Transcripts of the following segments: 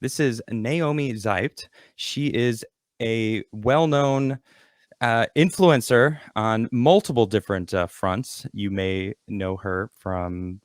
This is Naomi Seibt. She is a well-known influencer on multiple different fronts. You may know her from.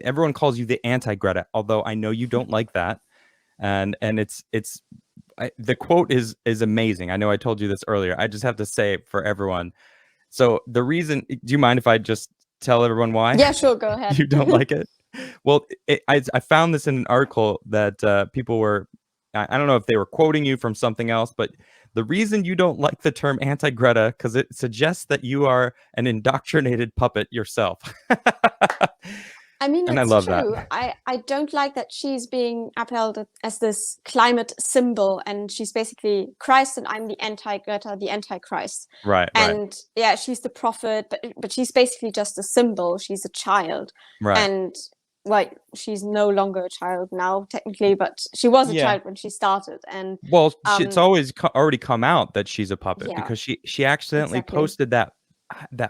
Everyone calls you the Anti-Greta, although I know you don't like that. And the quote is amazing. I know I told you this earlier. I just have to say it for everyone. So the reason, do you mind if I just tell everyone why Yeah, sure, go ahead. you don't like it? Well, I found this in an article that people were, I don't know if they were quoting you from something else, but the reason you don't like the term anti-Greta, because it suggests that you are an indoctrinated puppet yourself. I mean, And I it's love that. true. I don't like that she's being upheld as this climate symbol, and she's basically Christ, and I'm the anti-Greta, the anti-Christ. Right, right, And yeah, she's the prophet, but she's basically just a symbol. She's a child, right. and well, she's no longer a child now, technically, but she was a Yeah. child when she started. And Well, it's always already come out that she's a puppet yeah, because she accidentally exactly. posted that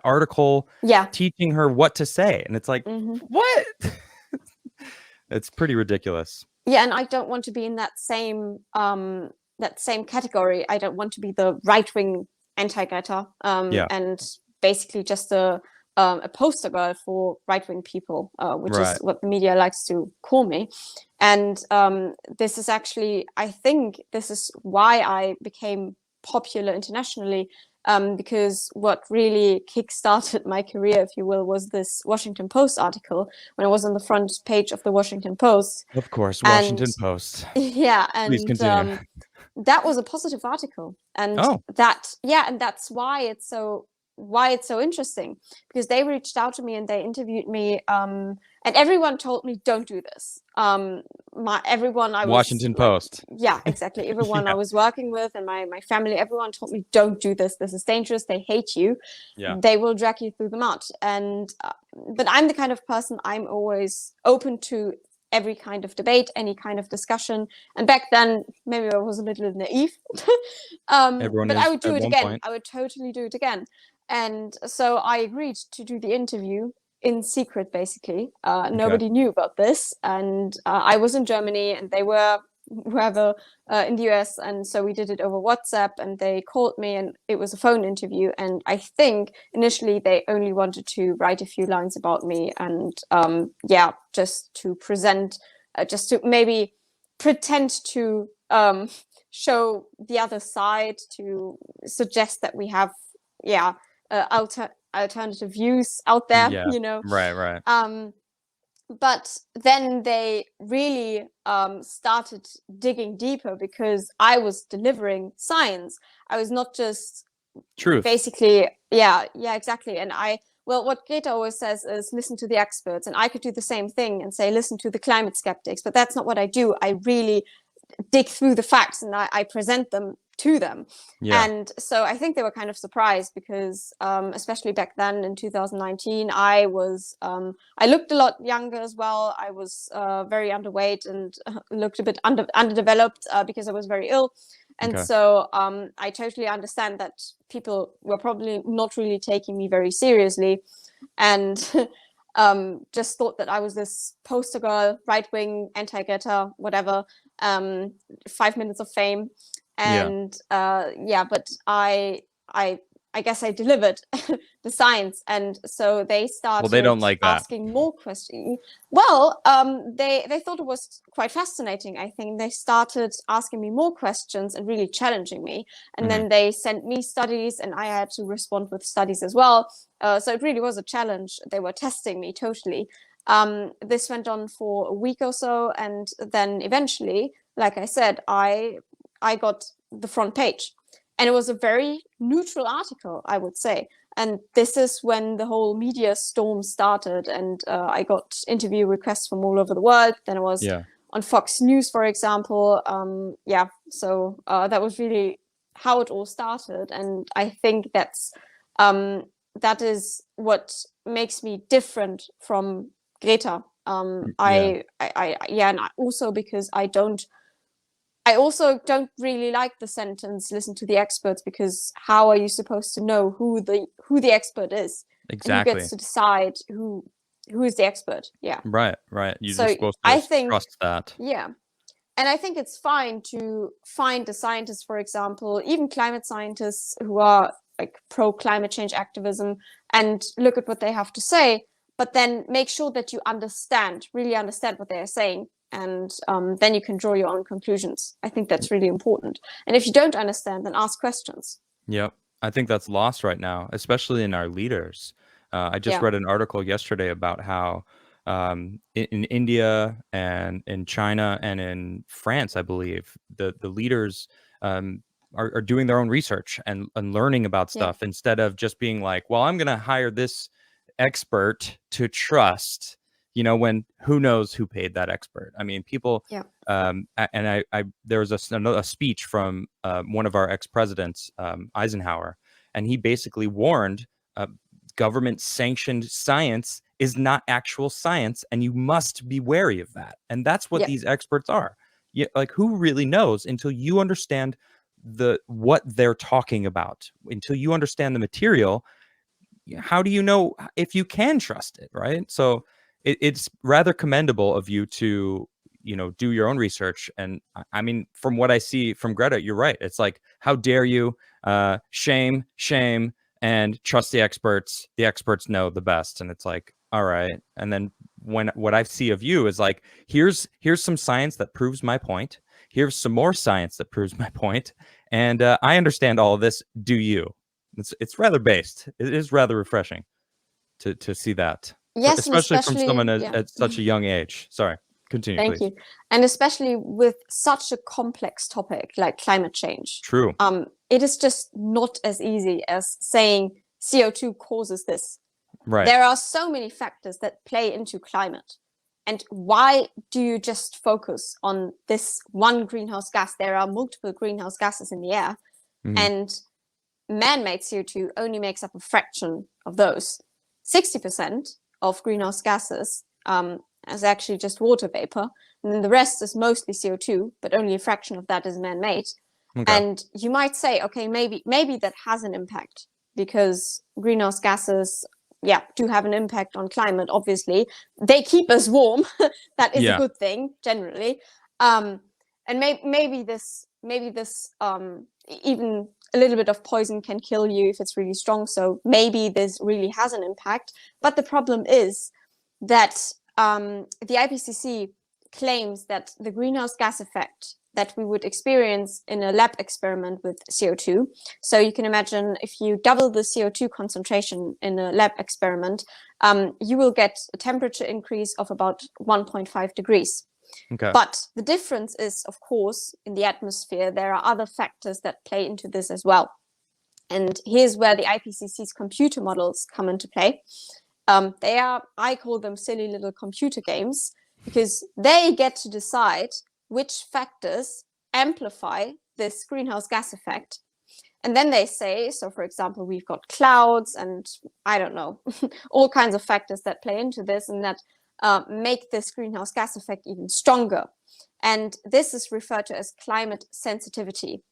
article Yeah. teaching her what to say, and it's like, Hmm. what? It's pretty ridiculous. Yeah, and I don't want to be in that same category. I don't want to be the right-wing anti-Greta, Yeah, and basically just a poster girl for right-wing people, which is right. what the media likes to call me. And this is actually, I think this is why I became popular internationally, because what really kickstarted my career, if you will, was this Washington Post article when I was on the front page of the Washington Post. Of course, And Washington Post. yeah, Please and continue. that was a positive article, and Oh, that's why it's so interesting, because they reached out to me and they interviewed me, and everyone told me don't do this. Everyone I was Washington like, Post. yeah, exactly, everyone I Yeah, was working with and my family, everyone told me don't do this. This is dangerous. They hate you. yeah. They will drag you through the mud. And but I'm the kind of person, I'm always open to every kind of debate, any kind of discussion. And back then, maybe I was a little naive, Everyone but I is would do at it one again. point. I would totally do it again. And so I agreed to do the interview in secret, basically. Okay. Nobody knew about this. And I was in Germany and they were whoever in the US. And so we did it over WhatsApp and they called me and it was a phone interview. And I think initially they only wanted to write a few lines about me and yeah, just to present, just to maybe pretend to show the other side, to suggest that we have, yeah, alternative views out there, Yeah. you know. Right, right. But then they really started digging deeper because I was delivering science. I was not just Truth. basically, yeah, exactly. And well, what Greta always says is listen to the experts. And I could do the same thing and say, listen to the climate skeptics. But that's not what I do. I really dig through the facts and I present them to them. Yeah. And so I think they were kind of surprised because, especially back then in 2019, I looked a lot younger as well. I was very underweight and looked a bit underdeveloped because I was very ill. And Okay. so I totally understand that people were probably not really taking me very seriously and just thought that I was this poster girl, right-wing, anti-Greta, whatever, 5 minutes of fame. Yeah. And yeah, but I guess I delivered the science, and so they Well, they started don't like that. asking more questions. Well, they thought it was quite fascinating. I think they started asking me more questions and really challenging me, and Hmm. then they sent me studies, and I had to respond with studies as well. So it really was a challenge. They were testing me totally. This went on for a week or so, and then eventually, like I said, I got the front page. And it was a very neutral article, I would say. And this is when the whole media storm started. And I got interview requests from all over the world. Then I was Yeah. on Fox News, for example. Yeah, so that was really how it all started. And I think that is what makes me different from Greta. Yeah. Yeah, and also because I also don't really like the sentence "listen to the experts," because how are you supposed to know who the expert is and who gets Exactly. to decide who is the expert? Yeah. Right, right. You're just So supposed to I think, trust that. yeah, And I think it's fine to find the scientists, for example, even climate scientists who are like pro climate change activism, and look at what they have to say, but then make sure that you really understand what they're saying. And then you can draw your own conclusions. I think that's really important. And if you don't understand, then ask questions. Yep. I think that's lost right now, especially in our leaders. I just Yeah. read an article yesterday about how in India and in China and in France, I believe, the leaders are doing their own research and learning about Yeah. stuff instead of just being like, well, I'm going to hire this expert to trust, when who knows who paid that expert. I mean, people, Yeah. and I there was a speech from one of our ex-presidents, Eisenhower, and he basically warned government sanctioned science is not actual science, and you must be wary of that. And that's what Yeah. these experts are. Like, who really knows until you understand what they're talking about, until you understand the material? How do you know if you can trust it, right? So it's rather commendable of you to do your own research. And I mean, from what I see from Greta, you're right. It's like, how dare you? Shame, shame, and trust the experts. The experts know the best. And it's like, all right. And then what I see of you is like, here's some science that proves my point. Here's some more science that proves my point. And I understand all of this. Do you? It's rather based. It is rather refreshing to see that, Yes, and especially from someone especially, yeah. at such a young age. Sorry, continue, Thank please. you. And especially with such a complex topic like climate change, True. it is just not as easy as saying CO2 causes this. Right. There are so many factors that play into climate. And why do you just focus on this one greenhouse gas? There are multiple greenhouse gases in the air, and man-made CO2 only makes up a fraction of those. 60% of greenhouse gases is actually just water vapor, and then the rest is mostly CO2, but only a fraction of that is man-made. Okay. And you might say, okay, maybe that has an impact, because greenhouse gases, do have an impact on climate. Obviously, they keep us warm. That is a good thing generally. And maybe this even a little bit of poison can kill you if it's really strong. So maybe this really has an impact. But the problem is that the IPCC claims that the greenhouse gas effect that we would experience in a lab experiment with CO2. So you can imagine, if you double the CO2 concentration in a lab experiment, you will get a temperature increase of about 1.5 degrees. Okay. But the difference is, of course, in the atmosphere, there are other factors that play into this as well. And here's where the IPCC's computer models come into play. I call them silly little computer games, because they get to decide which factors amplify this greenhouse gas effect. And then they say, so for example, we've got clouds and I don't know, all kinds of factors that play into this and that make this greenhouse gas effect even stronger. And this is referred to as climate sensitivity.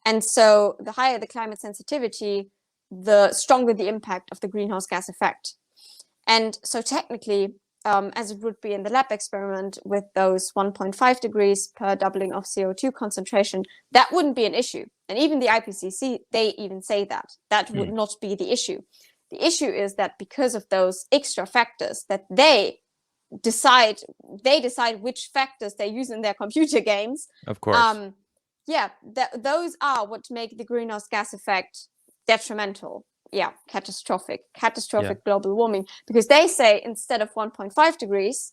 And so the higher the climate sensitivity, the stronger the impact of the greenhouse gas effect. And so technically, as it would be in the lab experiment with those 1.5 degrees per doubling of CO2 concentration, that wouldn't be an issue. And even the IPCC, they even say that would not be the issue. The issue is that because of those extra factors that they decide which factors they use in their computer games. Of course. Those are what make the greenhouse gas effect detrimental. Catastrophic global warming, because they say instead of 1.5 degrees,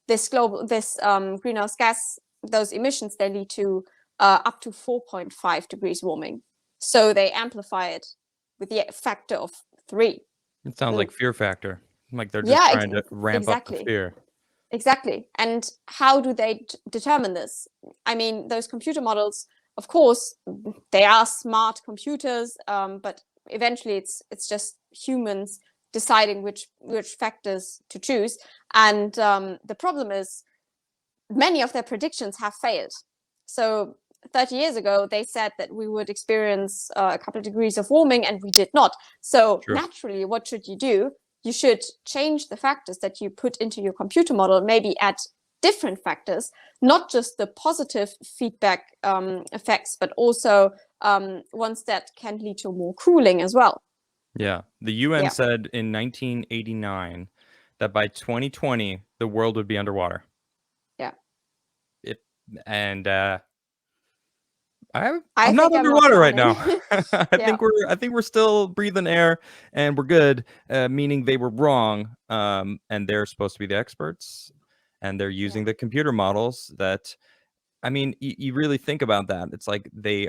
this greenhouse gas, those emissions, they lead to up to 4.5 degrees warming. So they amplify it with the factor of 3. It sounds like fear factor. Like they're just trying to ramp up the fear. Exactly. And how do they determine this? I mean, those computer models, of course, they are smart computers, but eventually it's just humans deciding which factors to choose. And the problem is many of their predictions have failed. So 30 years ago, they said that we would experience a couple of degrees of warming, and we did not. So naturally, what should you do? You should change the factors that you put into your computer model, maybe add different factors, not just the positive feedback effects, but also ones that can lead to more cooling as well. Yeah. The UN Yeah. said in 1989 that by 2020 the world would be underwater. Yeah. It and I I'm not think I'm not underwater right now. drowning. Yeah. I think we're still breathing air and we're good. Meaning they were wrong. And they're supposed to be the experts, and they're using the computer models that. I mean, you really think about that. It's like they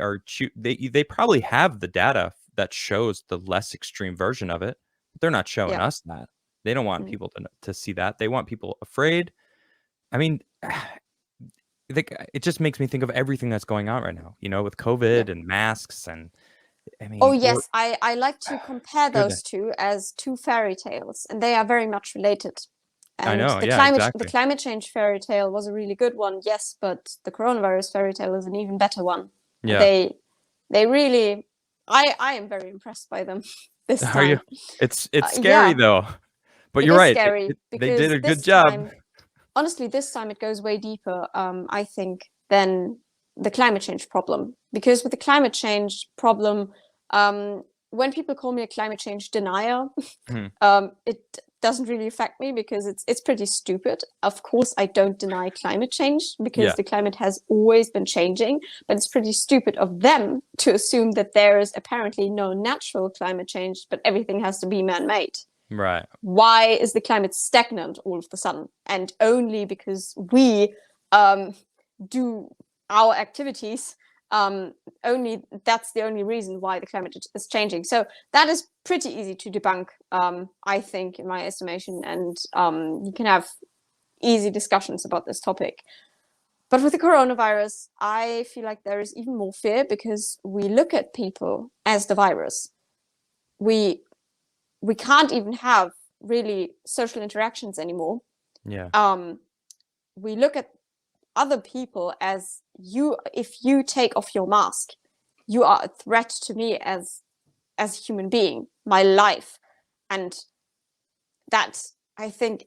probably have the data that shows the less extreme version of it, but they're not showing Yeah. us that. They don't want people to see that. They want people afraid. I mean, it just makes me think of everything that's going on right now, with Yeah. COVID and masks. And I Oh mean, yes, I like to compare goodness. those two as two fairy tales, and they are very much related. I And know. the Yeah, exactly. climate change fairy tale was a really good one, yes, but the coronavirus fairy tale is an even better one. And Yeah. they really, I am very impressed by them this Are you? time. It's scary Yeah, though. But it you're is right. scary They did because a good this job. time, honestly, this time it goes way deeper, I think, than the climate change problem. Because with the climate change problem, when people call me a climate change denier, Mhm. it doesn't really affect me because it's pretty stupid. Of course, I don't deny climate change because Yeah. the climate has always been changing, but it's pretty stupid of them to assume that there is apparently no natural climate change, but everything has to be man-made. Right. Why is the climate stagnant all of a sudden? And only because we do our activities, only that's the only reason why the climate is changing. So that is pretty easy to debunk, I think, in my estimation, and you can have easy discussions about this topic. But with the coronavirus, I feel like there is even more fear because we look at people as the virus. We can't even have really social interactions anymore. Yeah. We look at other people as if you take off your mask, you are a threat to me as a human being, my life. And that, I think,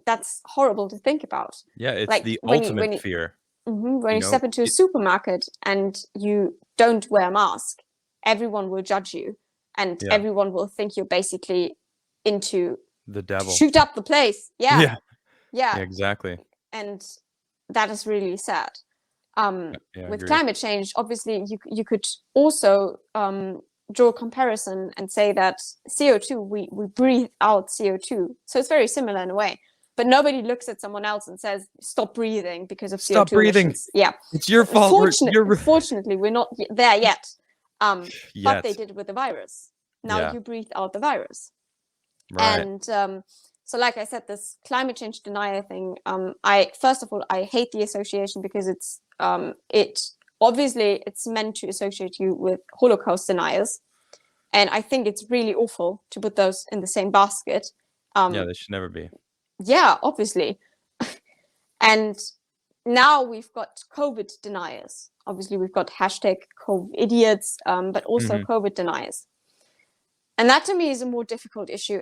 that's horrible to think about. Yeah. It's Like the ultimate fear. when You you know, step into a supermarket and you don't wear a mask, everyone will judge you, and yeah, everyone will think you're basically into the to devil. shoot up the place. Yeah, Yeah. yeah, Yeah, exactly. and that is really sad. Yeah, With agreed. climate change, obviously, you could also draw a comparison and say that CO2, we breathe out CO2, so it's very similar in a way. But nobody looks at someone else and says, "Stop breathing because of Stop CO2 breathing. emissions." Yeah, It's your fault. fortunately, we're not there yet. But they Yet. did it with the virus. Now Yeah. you breathe out the virus. Right. And so, like I said, this climate change denier thing, I first of all, I hate the association because it obviously it's meant to associate you with Holocaust deniers, and I think it's really awful to put those in the same basket. Yeah, they should never be. Yeah, obviously. And now we've got COVID deniers. Obviously, we've got hashtag COVID idiots, but also Mhm. COVID deniers. And that to me is a more difficult issue.